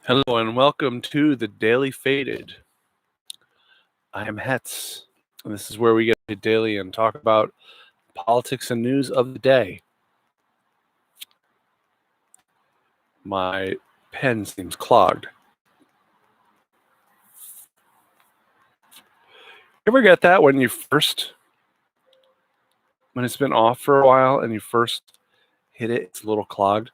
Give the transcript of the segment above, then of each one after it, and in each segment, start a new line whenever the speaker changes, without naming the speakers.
Hello and welcome to the Daily Faded. I am Hetz, and this is where we get to daily and talk about politics and news of the day. My pen seems clogged. You ever get that when it's been off for a while and you first hit it, it's a little clogged?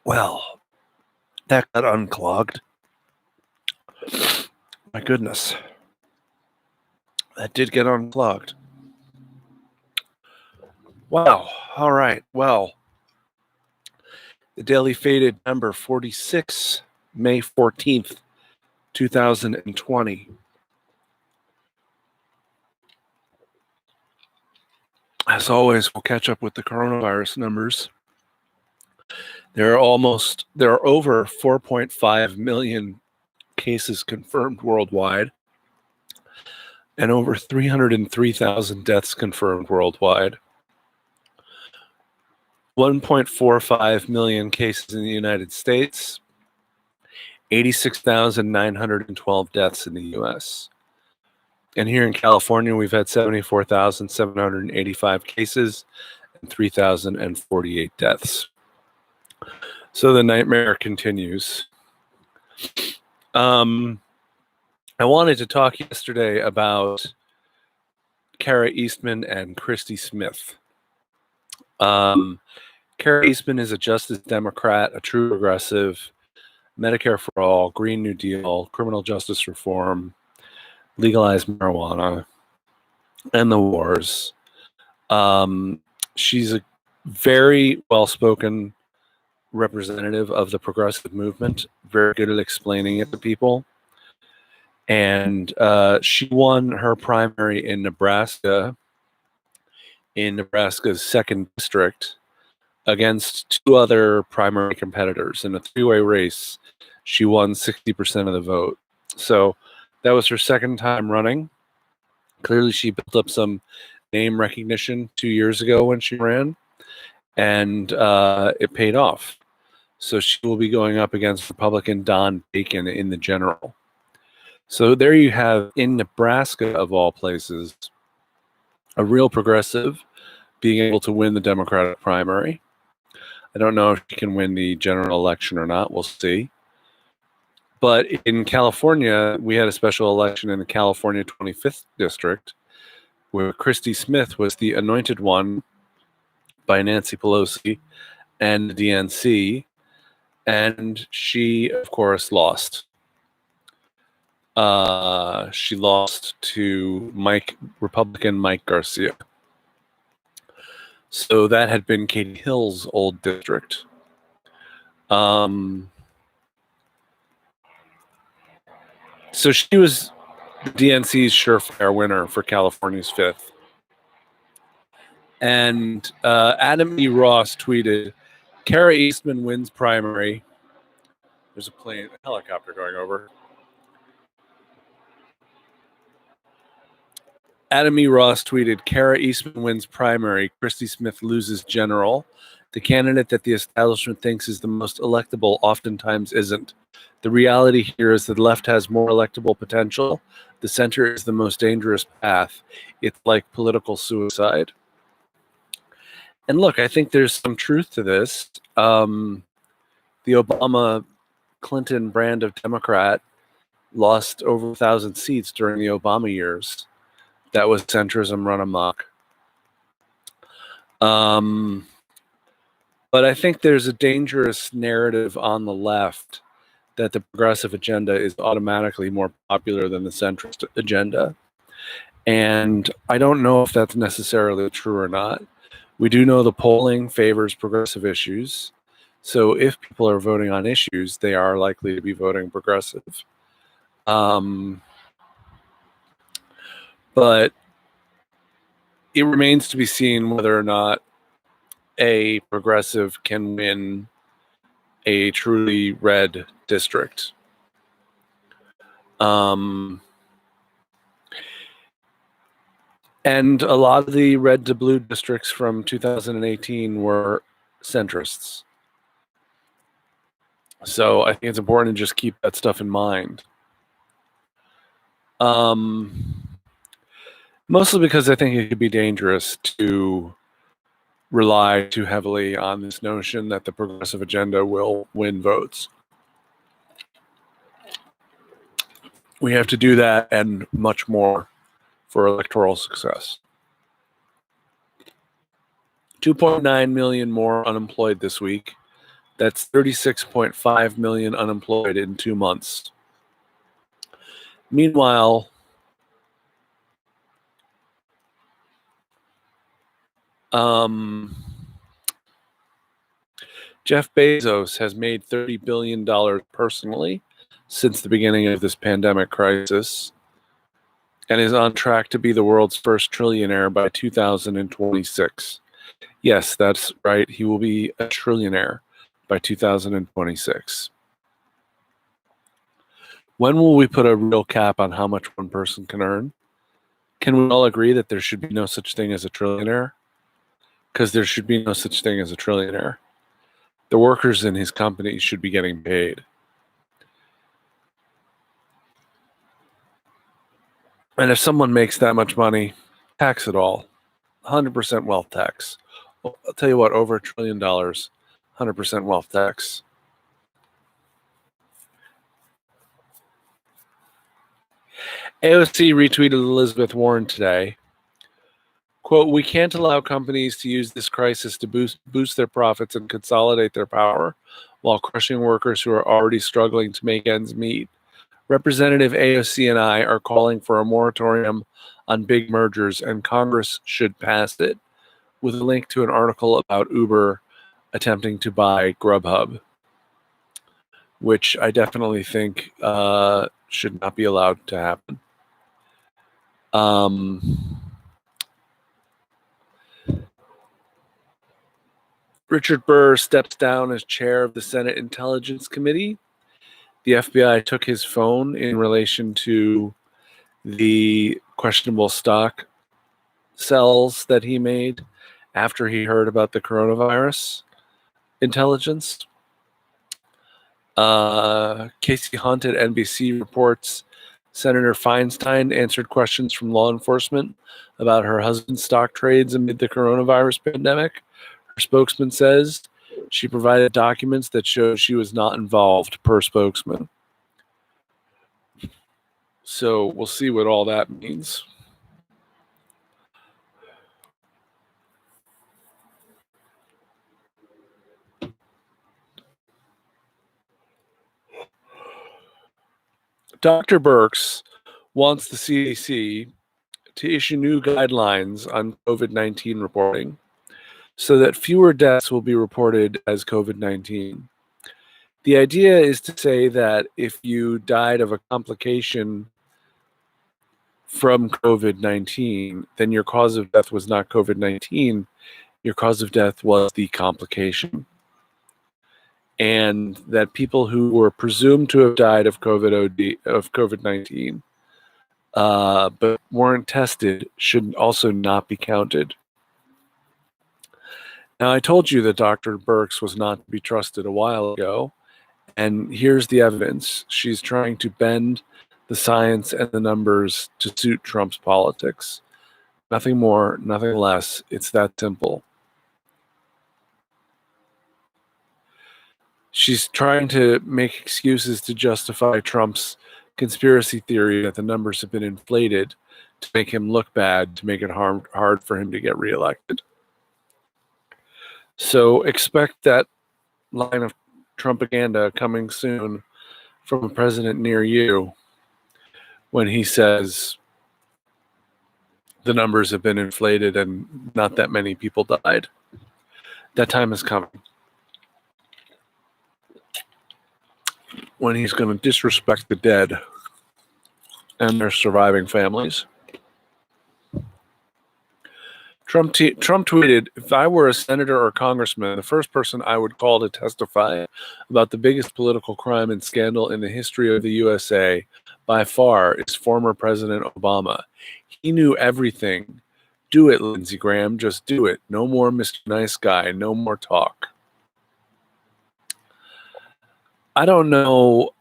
Well, that got unclogged. My goodness. That did get unclogged. Wow. All right. Well, the Daily Faded number 46, May 14th, 2020. As always, we'll catch up with the coronavirus numbers. There are over 4.5 million cases confirmed worldwide and over 303,000 deaths confirmed worldwide. 1.45 million cases in the United States, 86,912 deaths in the US. And here in California, we've had 74,785 cases and 3,048 deaths. So the nightmare continues. I wanted to talk yesterday about Kara Eastman and Christy Smith. Kara Eastman is a Justice Democrat, a true progressive, Medicare for all, Green New Deal, criminal justice reform, legalized marijuana, and the wars. She's a very well-spoken representative of the progressive movement, very good at explaining it to people. And she won her primary in Nebraska's 2nd district, against two other primary competitors. In a three-way race, she won 60% of the vote. So that was her second time running. Clearly, she built up some name recognition 2 years ago when she ran, and it paid off. So she will be going up against Republican Don Bacon in the general. So there you have, in Nebraska, of all places, a real progressive being able to win the Democratic primary. I don't know if she can win the general election or not. We'll see. But in California, we had a special election in the California 25th district, where Christy Smith was the anointed one by Nancy Pelosi and the DNC. And she, of course, lost. She lost to Republican Mike Garcia. So that had been Katie Hill's old district. So she was the DNC's surefire winner for California's 5th. And Adam E. Ross tweeted, Kara Eastman wins primary. There's a helicopter going over. Adam E. Ross tweeted, Kara Eastman wins primary. Christy Smith loses general. The candidate that the establishment thinks is the most electable oftentimes isn't. The reality here is that the left has more electable potential. The center is the most dangerous path. It's like political suicide. And look, I think there's some truth to this. The Obama-Clinton brand of Democrat lost over 1,000 seats during the Obama years. That was centrism run amok. But I think there's a dangerous narrative on the left that the progressive agenda is automatically more popular than the centrist agenda. And I don't know if that's necessarily true or not. We do know the polling favors progressive issues. So if people are voting on issues, they are likely to be voting progressive. But it remains to be seen whether or not a progressive can win a truly red district. And a lot of the red to blue districts from 2018 were centrists. So I think it's important to just keep that stuff in mind. Mostly because I think it could be dangerous to rely too heavily on this notion that the progressive agenda will win votes. We have to do that and much more for electoral success. 2.9 million more unemployed this week. That's 36.5 million unemployed in 2 months. Meanwhile, Jeff Bezos has made $30 billion personally since the beginning of this pandemic crisis and is on track to be the world's first trillionaire by 2026. Yes, that's right. He will be a trillionaire by 2026. When will we put a real cap on how much one person can earn? Can we all agree that there should be no such thing as a trillionaire? Because there should be no such thing as a trillionaire. The workers in his company should be getting paid. And if someone makes that much money, tax it all. 100% wealth tax. Well, I'll tell you what, over $1 trillion, 100% wealth tax. AOC retweeted Elizabeth Warren today. Quote, "We can't allow companies to use this crisis to boost their profits and consolidate their power while crushing workers who are already struggling to make ends meet. Representative AOC and I are calling for a moratorium on big mergers, and Congress should pass it," with a link to an article about Uber attempting to buy Grubhub, which I definitely think should not be allowed to happen. Richard Burr steps down as chair of the Senate Intelligence Committee. The FBI took his phone in relation to the questionable stock sells that he made after he heard about the coronavirus intelligence. Casey Hunt at NBC reports Senator Feinstein answered questions from law enforcement about her husband's stock trades amid the coronavirus pandemic. Her spokesman says she provided documents that show she was not involved, per spokesman. So we'll see what all that means. Dr. Birx wants the CDC to issue new guidelines on COVID-19 reporting so that fewer deaths will be reported as COVID-19. The idea is to say that if you died of a complication from COVID-19, then your cause of death was not COVID-19, your cause of death was the complication. And that people who were presumed to have died of COVID-19 but weren't tested should also not be counted. Now, I told you that Dr. Birx was not to be trusted a while ago, and here's the evidence. She's trying to bend the science and the numbers to suit Trump's politics. Nothing more, nothing less. It's that simple. She's trying to make excuses to justify Trump's conspiracy theory that the numbers have been inflated to make him look bad, to make it hard for him to get reelected. So expect that line of Trumpaganda coming soon from a president near you when he says the numbers have been inflated and not that many people died. That time is coming. When he's going to disrespect the dead and their surviving families. Trump tweeted, "If I were a senator or congressman, the first person I would call to testify about the biggest political crime and scandal in the history of the USA by far is former President Obama. He knew everything. Do it, Lindsey Graham. Just do it. No more Mr. Nice Guy. No more talk." I don't know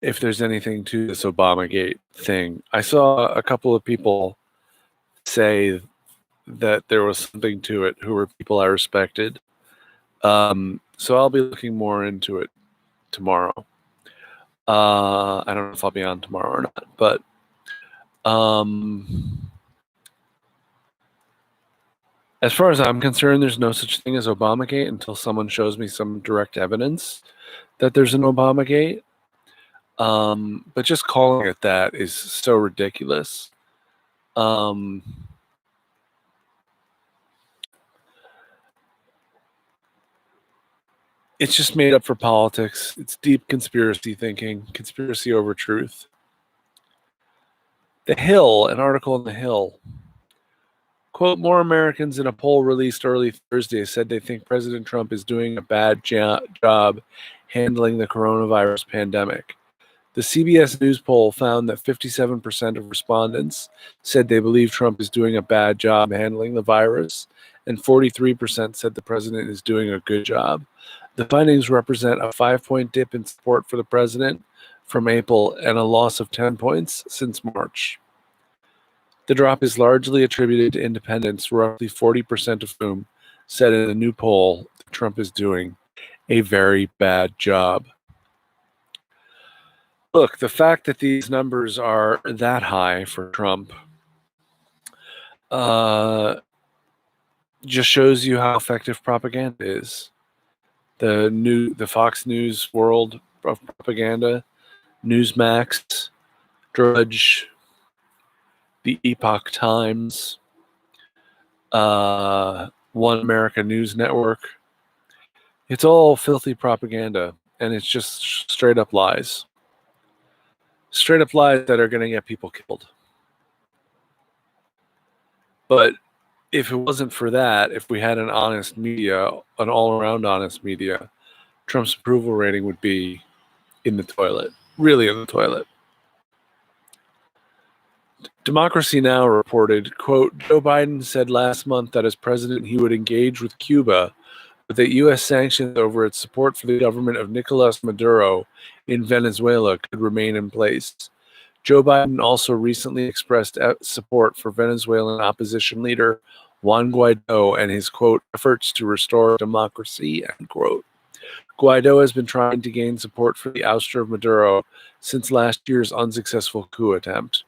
if there's anything to this Obamagate thing. I saw a couple of people say that there was something to it who were people I respected. So I'll be looking more into it tomorrow. I don't know if I'll be on tomorrow or not, but as far as I'm concerned, there's no such thing as Obamagate until someone shows me some direct evidence that there's an Obamagate. But just calling it that is so ridiculous. It's just made up for politics. It's deep conspiracy thinking, conspiracy over truth. The Hill, an article in The Hill. Quote, more Americans in a poll released early Thursday said they think President Trump is doing a bad job handling the coronavirus pandemic. The CBS News poll found that 57% of respondents said they believe Trump is doing a bad job handling the virus, and 43% said the president is doing a good job. The findings represent a 5-point dip in support for the president from April and a loss of 10 points since March. The drop is largely attributed to independents, roughly 40% of whom said in a new poll that Trump is doing a very bad job. Look, the fact that these numbers are that high for Trump just shows you how effective propaganda is. The Fox News world of propaganda, Newsmax, Drudge, the Epoch Times, One America News Network. It's all filthy propaganda, and it's just straight up lies. Straight up lies that are going to get people killed. But if it wasn't for that, if we had an honest media, an all-around honest media, Trump's approval rating would be in the toilet, really in the toilet. Democracy Now! Reported, quote, Joe Biden said last month that as president he would engage with Cuba, but that U.S. sanctions over its support for the government of Nicolas Maduro in Venezuela could remain in place. Joe Biden also recently expressed support for Venezuelan opposition leader Juan Guaido and his, quote, efforts to restore democracy, end quote. Guaido has been trying to gain support for the ouster of Maduro since last year's unsuccessful coup attempt.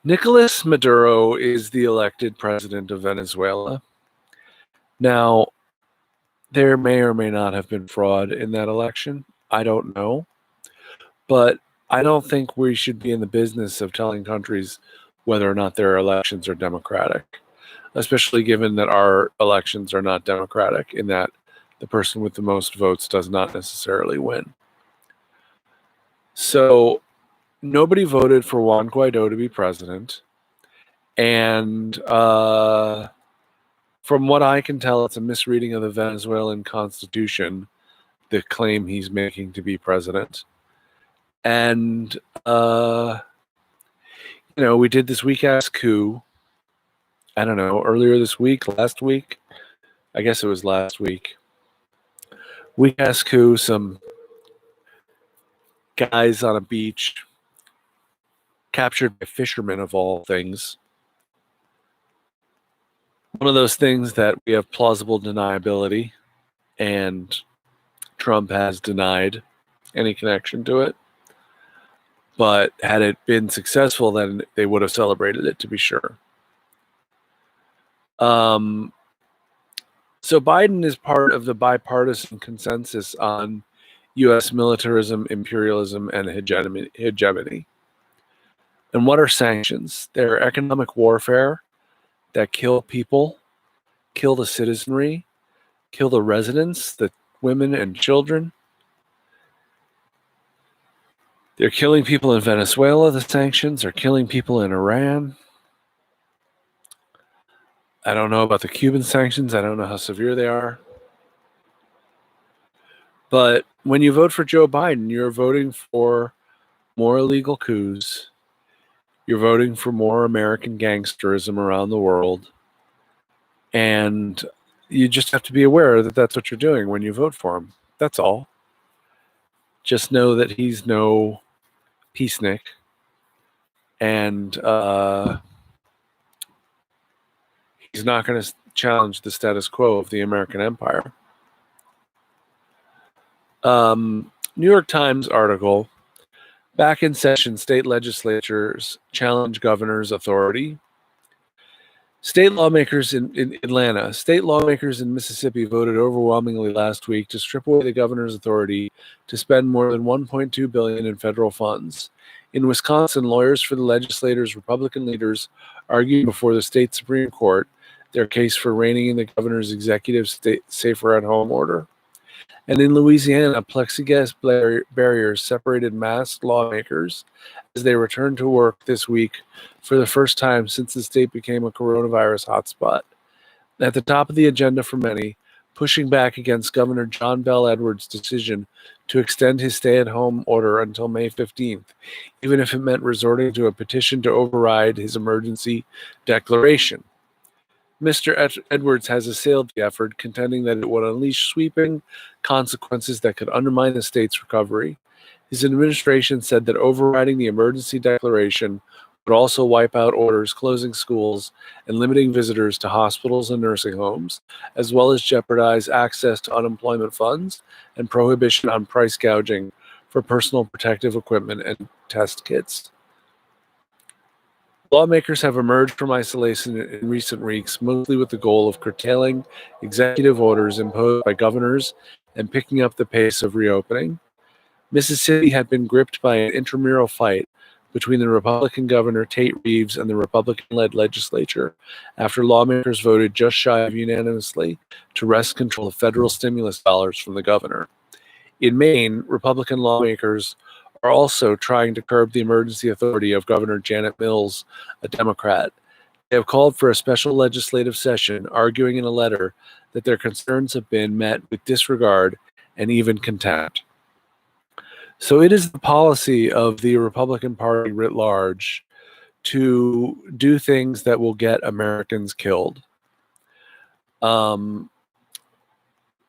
Nicolas Maduro is the elected president of Venezuela. Now, there may or may not have been fraud in that election. I don't know. But I don't think we should be in the business of telling countries whether or not their elections are democratic, especially given that our elections are not democratic, in that the person with the most votes does not necessarily win. So nobody voted for Juan Guaido to be president. And from what I can tell, it's a misreading of the Venezuelan constitution, the claim he's making to be president. And, we did this weak-ass coup, I don't know, earlier this week, last week? I guess it was last week. Weak-ass coup, some guys on a beach, captured by fishermen of all things. One of those things that we have plausible deniability, and Trump has denied any connection to it. But had it been successful, then they would have celebrated it, to be sure. So Biden is part of the bipartisan consensus on U.S. militarism, imperialism, and hegemony. And what are sanctions? They're economic warfare that kill people, kill the citizenry, kill the residents, the women and children. They're killing people in Venezuela, the sanctions are killing people in Iran. I don't know about the Cuban sanctions. I don't know how severe they are. But when you vote for Joe Biden, you're voting for more illegal coups. You're voting for more American gangsterism around the world. And you just have to be aware that that's what you're doing when you vote for him. That's all. Just know that he's no peacenik. And he's not going to challenge the status quo of the American empire. New York Times article, back in session, state legislatures challenge governor's authority. State lawmakers in Atlanta, state lawmakers in Mississippi voted overwhelmingly last week to strip away the governor's authority to spend more than $1.2 billion in federal funds. In Wisconsin, lawyers for the legislators' Republican leaders argued before the state Supreme Court their case for reining in the governor's executive state safer at home order. And in Louisiana, plexiglass barriers separated masked lawmakers as they returned to work this week for the first time since the state became a coronavirus hotspot. At the top of the agenda for many, pushing back against Governor John Bel Edwards' decision to extend his stay-at-home order until May 15th, even if it meant resorting to a petition to override his emergency declaration. Mr. Edwards has assailed the effort, contending that it would unleash sweeping consequences that could undermine the state's recovery. His administration said that overriding the emergency declaration would also wipe out orders closing schools and limiting visitors to hospitals and nursing homes, as well as jeopardize access to unemployment funds and prohibition on price gouging for personal protective equipment and test kits. Lawmakers have emerged from isolation in recent weeks, mostly with the goal of curtailing executive orders imposed by governors and picking up the pace of reopening. Mississippi had been gripped by an intramural fight between the Republican governor Tate Reeves and the Republican-led legislature after lawmakers voted just shy of unanimously to wrest control of federal stimulus dollars from the governor. In Maine, Republican lawmakers are also trying to curb the emergency authority of Governor Janet Mills, a Democrat. They have called for a special legislative session, arguing in a letter that their concerns have been met with disregard and even contempt. So it is the policy of the Republican Party writ large to do things that will get Americans killed.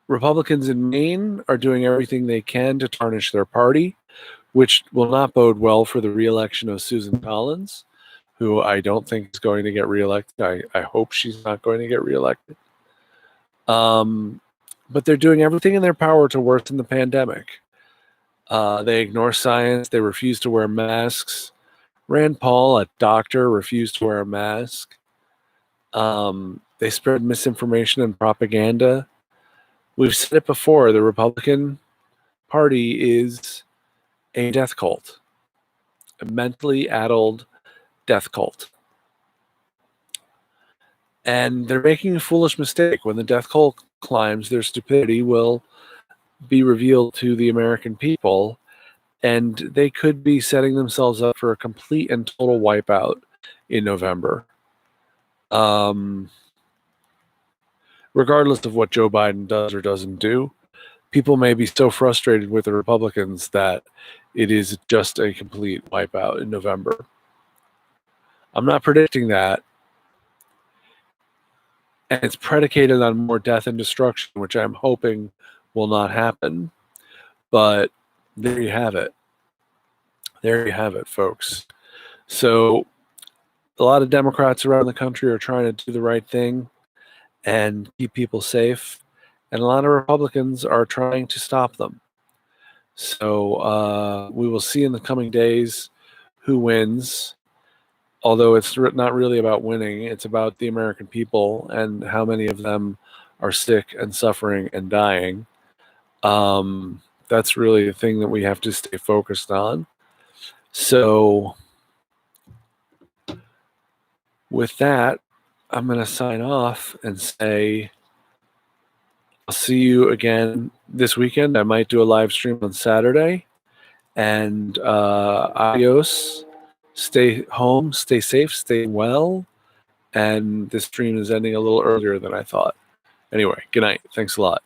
Republicans in Maine are doing everything they can to tarnish their party, which will not bode well for the reelection of Susan Collins, who I don't think is going to get reelected. I hope she's not going to get reelected. But they're doing everything in their power to worsen the pandemic. They ignore science. They refuse to wear masks. Rand Paul, a doctor, refused to wear a mask. They spread misinformation and propaganda. We've said it before, the Republican Party is a death cult, a mentally addled death cult. And they're making a foolish mistake. When the death cult climbs, their stupidity will be revealed to the American people, and they could be setting themselves up for a complete and total wipeout in November. Regardless of what Joe Biden does or doesn't do, people may be so frustrated with the Republicans that it is just a complete wipeout in November. I'm not predicting that. And it's predicated on more death and destruction, which I'm hoping will not happen. But there you have it. There you have it, folks. So a lot of Democrats around the country are trying to do the right thing and keep people safe. And a lot of Republicans are trying to stop them. So we will see in the coming days who wins. Although it's not really about winning, it's about the American people and how many of them are sick and suffering and dying. That's really the thing that we have to stay focused on. So with that, I'm going to sign off and say I'll see you again this weekend. I might do a live stream on Saturday. And adios. Stay home, stay safe, stay well, And this stream is ending a little earlier than I thought. Anyway, good night. Thanks a lot.